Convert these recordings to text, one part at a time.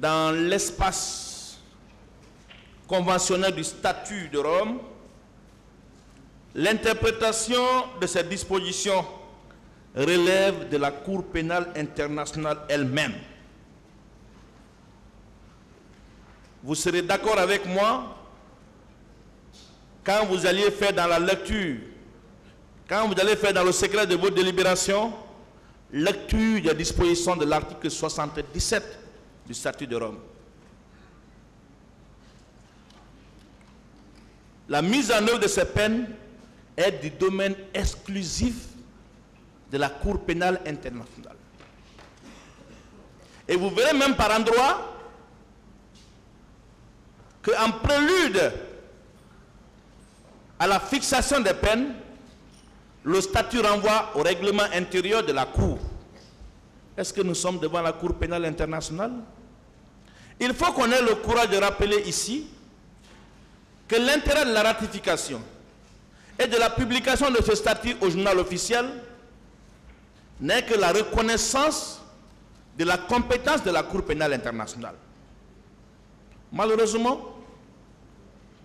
dans l'espace conventionnel du statut de Rome, l'interprétation de ces dispositions relève de la Cour pénale internationale elle-même. Vous serez d'accord avec moi quand vous alliez faire dans la lecture, quand vous allez faire dans le secret de vos délibérations, lecture des dispositions de l'article 77 du statut de Rome. La mise en œuvre de ces peines est du domaine exclusif de la Cour pénale internationale. Et vous verrez même par endroits qu'en prélude à la fixation des peines, le statut renvoie au règlement intérieur de la Cour. Est-ce que nous sommes devant la Cour pénale internationale? Il faut qu'on ait le courage de rappeler ici que l'intérêt de la ratification et de la publication de ce statut au journal officiel n'est que la reconnaissance de la compétence de la Cour pénale internationale. Malheureusement,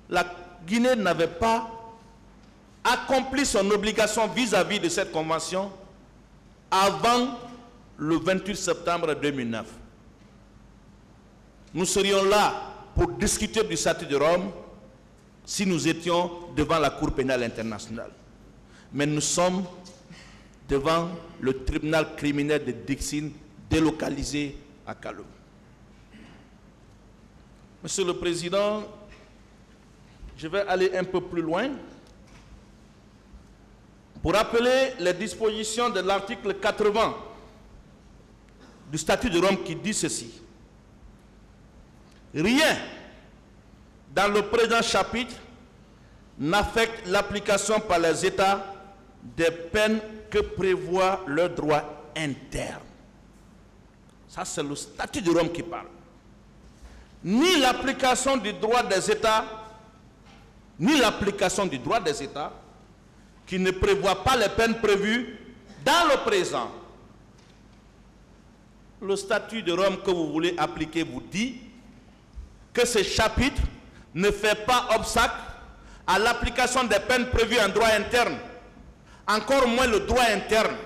la Guinée n'avait pas accompli son obligation vis-à-vis de cette convention avant le 28 septembre 2009. Nous serions là pour discuter du statut de Rome si nous étions devant la Cour pénale internationale. Mais nous sommes devant le tribunal criminel de Dixine, délocalisé à Kaloum. Monsieur le Président, je vais aller un peu plus loin pour rappeler les dispositions de l'article 80 du statut de Rome qui dit ceci. Rien dans le présent chapitre n'affecte l'application par les États des peines que prévoit leur droit interne. Ça, c'est le statut de Rome qui parle. Ni l'application du droit des États, ni l'application du droit des États qui ne prévoit pas les peines prévues dans le présent. Le statut de Rome que vous voulez appliquer vous dit que ce chapitre ne fait pas obstacle à l'application des peines prévues en droit interne, encore moins le droit interne.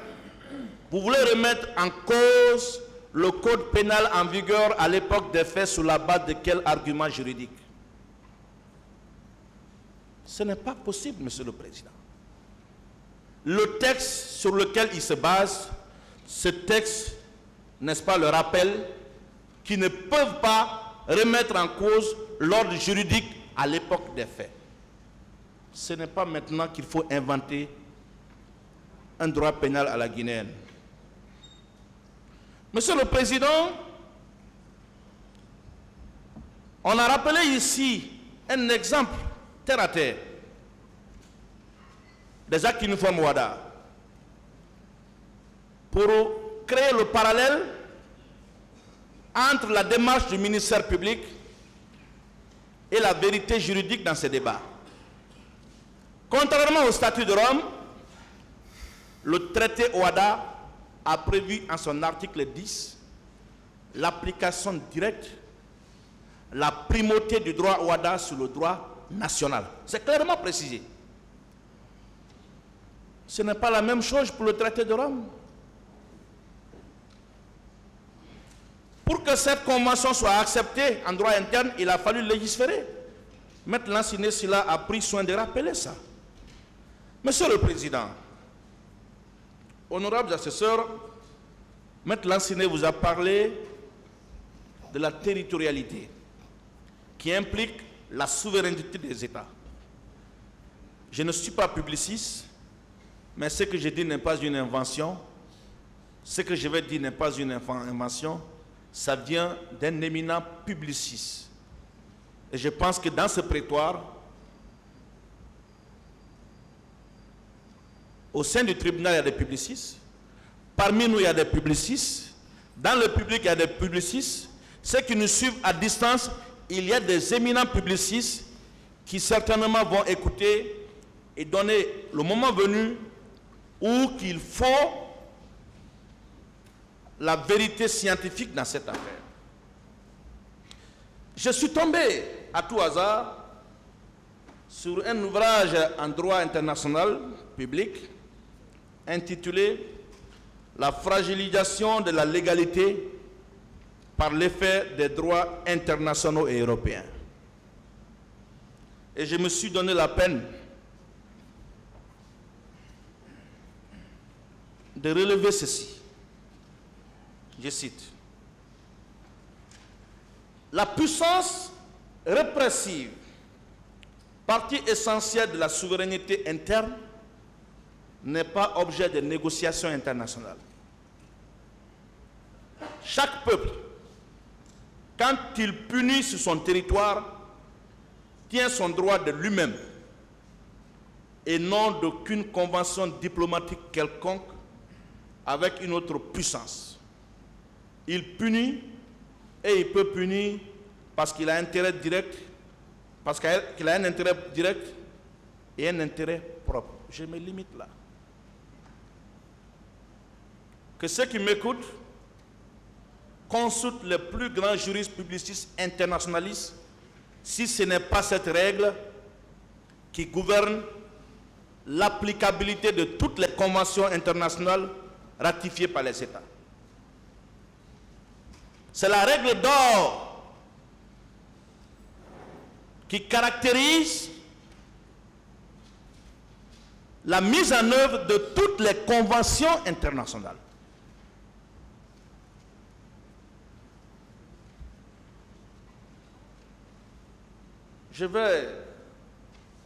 Vous voulez remettre en cause le code pénal en vigueur à l'époque des faits sur la base de quel argument juridique? Ce n'est pas possible, Monsieur le Président. Le texte sur lequel il se base, ce texte, n'est-ce pas, le rappel, qui ne peuvent pas remettre en cause l'ordre juridique à l'époque des faits. Ce n'est pas maintenant qu'il faut inventer un droit pénal à la guinéenne. Monsieur le Président, on a rappelé ici un exemple terre à terre des actes uniformes WADA pour créer le parallèle entre la démarche du ministère public et la vérité juridique dans ces débats. Contrairement au statut de Rome, le traité OHADA a prévu en son article 10 l'application directe, la primauté du droit OHADA sur le droit national. C'est clairement précisé. Ce n'est pas la même chose pour le traité de Rome. Pour que cette convention soit acceptée en droit interne, il a fallu légiférer. Maître Lansiné Silla a pris soin de rappeler ça. Monsieur le Président, honorables assesseurs, Maître Lansiné vous a parlé de la territorialité qui implique la souveraineté des États. Je ne suis pas publiciste, mais ce que je dis n'est pas une invention. Ce que je vais dire n'est pas une invention. Ça vient d'un éminent publiciste. Et je pense que dans ce prétoire, au sein du tribunal, il y a des publicistes. Parmi nous, il y a des publicistes. Dans le public, il y a des publicistes. Ceux qui nous suivent à distance, il y a des éminents publicistes qui certainement vont écouter et donner le moment venu où qu'il faut la vérité scientifique dans cette affaire. Je suis tombé à tout hasard sur un ouvrage en droit international public intitulé « La fragilisation de la légalité par l'effet des droits internationaux et européens ». Et je me suis donné la peine de relever ceci. Je cite. La puissance répressive, partie essentielle de la souveraineté interne, n'est pas objet de négociations internationales. Chaque peuple, quand il punit sur son territoire, tient son droit de lui-même et non d'aucune convention diplomatique quelconque avec une autre puissance. Il punit et il peut punir parce qu'il a intérêt direct, parce qu'il a un intérêt direct et un intérêt propre. Je me limite là. Que ceux qui m'écoutent consultent les plus grands juristes publicistes internationalistes si ce n'est pas cette règle qui gouverne l'applicabilité de toutes les conventions internationales ratifiées par les États. C'est la règle d'or qui caractérise la mise en œuvre de toutes les conventions internationales. Je vais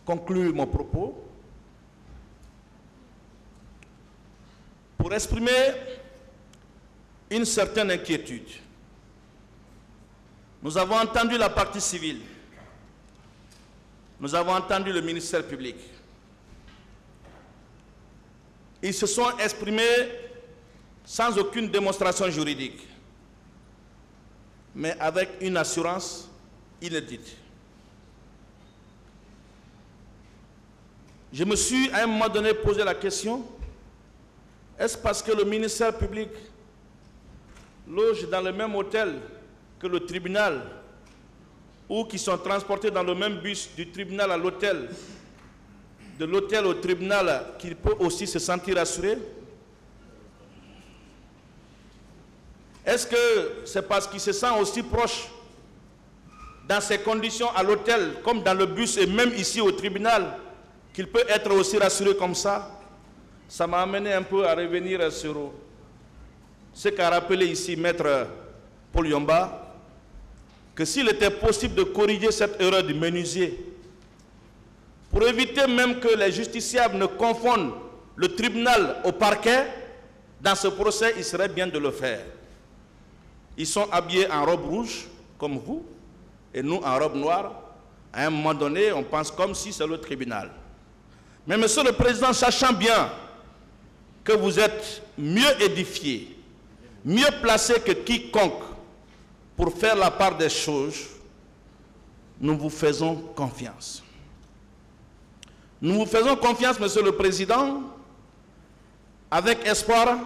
conclure mon propos pour exprimer une certaine inquiétude. Nous avons entendu la partie civile. Nous avons entendu le ministère public. Ils se sont exprimés sans aucune démonstration juridique, mais avec une assurance inédite. Je me suis à un moment donné posé la question, est-ce parce que le ministère public loge dans le même hôtel que le tribunal, ou qui sont transportés dans le même bus du tribunal à l'hôtel, de l'hôtel au tribunal, qu'il peut aussi se sentir assuré? Est-ce que c'est parce qu'il se sent aussi proche dans ces conditions à l'hôtel, comme dans le bus et même ici au tribunal, qu'il peut être aussi rassuré comme ça? Ça m'a amené un peu à revenir sur ce qu'a rappelé ici Maître Paul Yomba, que s'il était possible de corriger cette erreur du menuisier, pour éviter même que les justiciables ne confondent le tribunal au parquet, dans ce procès, il serait bien de le faire. Ils sont habillés en robe rouge, comme vous, et nous en robe noire. À un moment donné, on pense comme si c'est le tribunal. Mais Monsieur le Président, sachant bien que vous êtes mieux édifié, mieux placé que quiconque pour faire la part des choses, nous vous faisons confiance. Nous vous faisons confiance, Monsieur le Président, avec espoir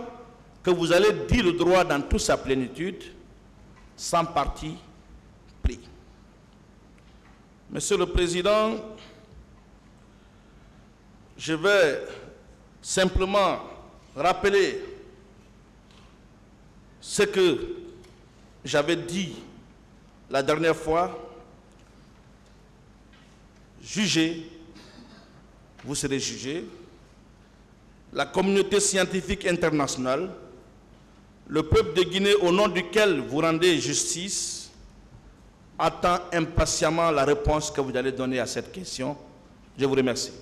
que vous allez dire le droit dans toute sa plénitude, sans parti pris. Monsieur le Président, je vais simplement rappeler ce que j'avais dit la dernière fois. Jugez, vous serez jugés. La communauté scientifique internationale, le peuple de Guinée au nom duquel vous rendez justice, attend impatiemment la réponse que vous allez donner à cette question. Je vous remercie.